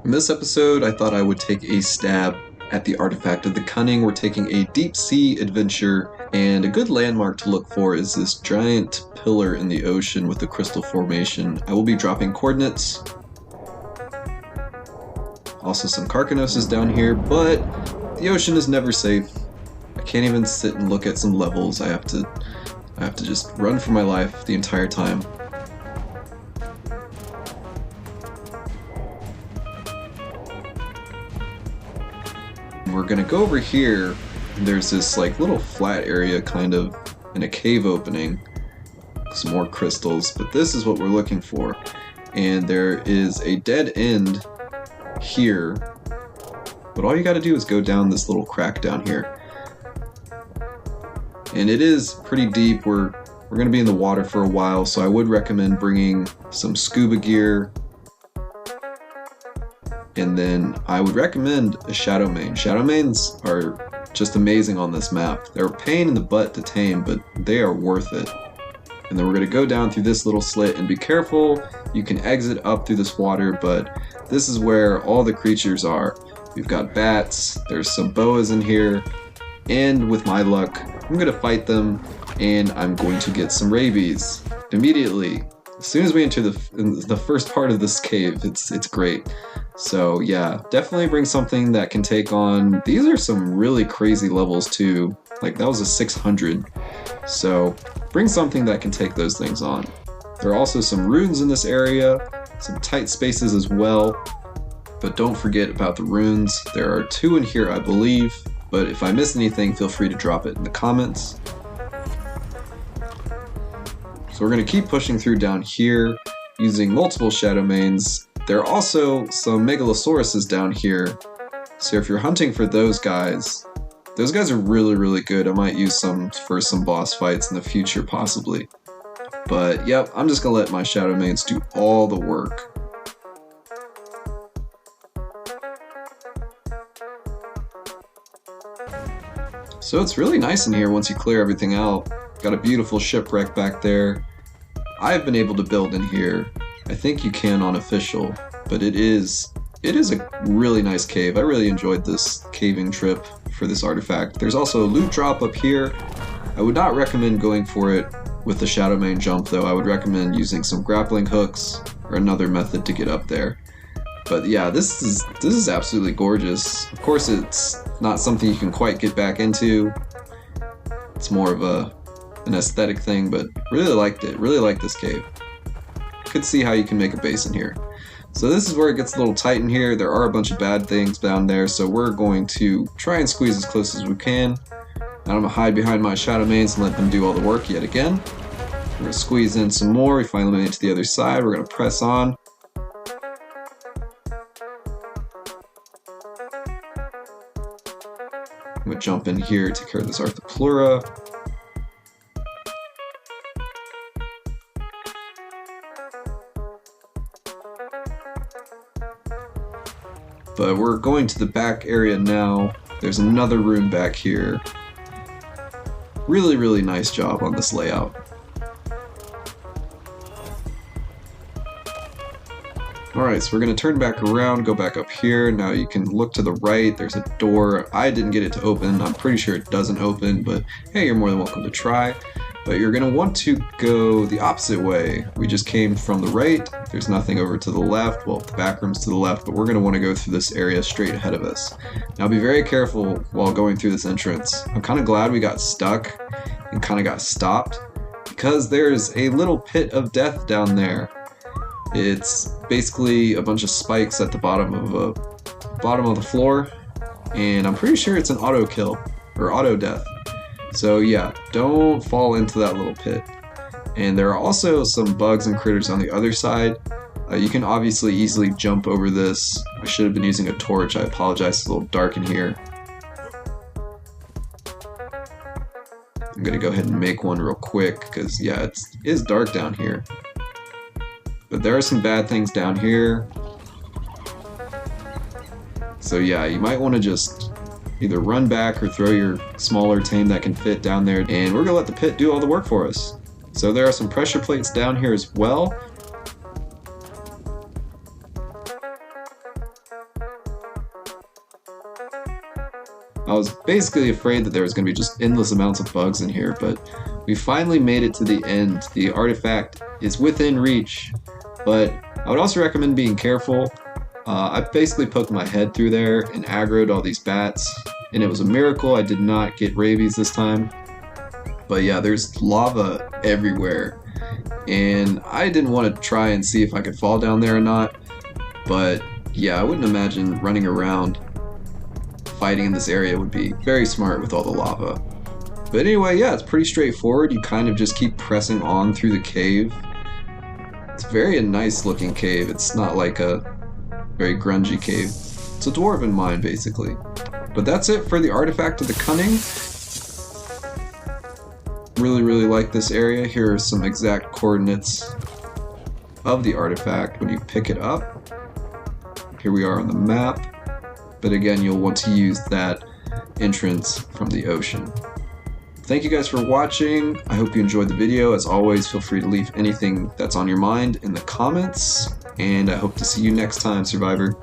In this episode, I thought I would take a stab at the artifact of the Cunning. We're taking a deep sea adventure, and a good landmark to look for is this giant pillar in the ocean with the crystal formation. I will be dropping coordinates. Also some Carcanoses down here, but the ocean is never safe. I can't even sit and look at some levels. I have to just run for my life the entire time. We're gonna go over here, and there's this like little flat area kind of in a cave opening. Some more crystals, but this is what we're looking for. And there is a dead end here, but all you gotta do is go down this little crack down here. And it is pretty deep. We're gonna be in the water for a while, so I would recommend bringing some scuba gear. And then I would recommend a shadow mane. Shadow manes are just amazing on this map. They're a pain in the butt to tame, but they are worth it. And then we're going to go down through this little slit, and be careful. You can exit up through this water, but this is where all the creatures are. We've got bats, there's some boas in here, and with my luck, I'm going to fight them, and I'm going to get some rabies immediately. As soon as we enter the first part of this cave, it's great. So yeah, definitely bring something that can take on. These are some really crazy levels too. Like that was a 600. So bring something that can take those things on. There are also some runes in this area, some tight spaces as well. But don't forget about the runes. There are 2 in here, I believe. But if I miss anything, feel free to drop it in the comments. So we're going to keep pushing through down here using multiple shadow manes. There are also some megalosauruses down here. So if you're hunting for those guys are really good. I might use some for some boss fights in the future possibly. But yep, I'm just going to let my shadow manes do all the work. So it's really nice in here once you clear everything out. Got a beautiful shipwreck back there. I've been able to build in here. I think you can on official, but it is a really nice cave. I really enjoyed this caving trip for this artifact. There's also a loot drop up here. I would not recommend going for it with the shadow mane jump though. I would recommend using some grappling hooks or another method to get up there. But yeah, this is absolutely gorgeous. Of course, it's not something you can quite get back into. It's more of an aesthetic thing, but really liked it. Really like this cave. Could see how you can make a base in here. So this is where it gets a little tight in here. There are a bunch of bad things down there, so we're going to try and squeeze as close as we can. Now I'm gonna hide behind my shadow manes and let them do all the work yet again. We're gonna squeeze in some more. We finally made it to the other side. We're gonna press on. I'm gonna jump in here, take care of this Arthropleura. But we're going to the back area now. There's another rune back here. Really nice job on this layout. Alright, so we're going to turn back around, go back up here. Now you can look to the right. There's a door. I didn't get it to open. I'm pretty sure it doesn't open, but hey, you're more than welcome to try. But you're going to want to go the opposite way. We just came from the right. There's nothing over to the left. Well, the back room's to the left, but we're going to want to go through this area straight ahead of us. Now be very careful while going through this entrance. I'm kind of glad we got stuck and kind of got stopped because there's a little pit of death down there. It's basically a bunch of spikes at the bottom of the floor, and I'm pretty sure it's an auto kill or auto death. So yeah, don't fall into that little pit. And there are also some bugs and critters on the other side. You can obviously easily jump over this. I should have been using a torch. I apologize, it's a little dark in here. I'm gonna go ahead and make one real quick because yeah, it is dark down here. But there are some bad things down here. So yeah, you might want to just either run back or throw your smaller tame that can fit down there, and we're gonna let the pit do all the work for us. So there are some pressure plates down here as well. I was basically afraid that there was going to be just endless amounts of bugs in here, but we finally made it to the end. The artifact is within reach, but I would also recommend being careful. I basically poked my head through there and aggroed all these bats, and it was a miracle I did not get rabies this time. But yeah, there's lava everywhere, and I didn't want to try and see if I could fall down there or not, but yeah, I wouldn't imagine running around fighting in this area would be very smart with all the lava. But anyway, yeah, it's pretty straightforward. You kind of just keep pressing on through the cave. It's very a nice looking cave. It's not like a very grungy cave. It's a dwarven mine, basically. But that's it for the artifact of the Cunning. Really like this area. Here are some exact coordinates of the artifact when you pick it up. Here we are on the map. But again, you'll want to use that entrance from the ocean. Thank you guys for watching. I hope you enjoyed the video. As always, feel free to leave anything that's on your mind in the comments. And I hope to see you next time, Survivor.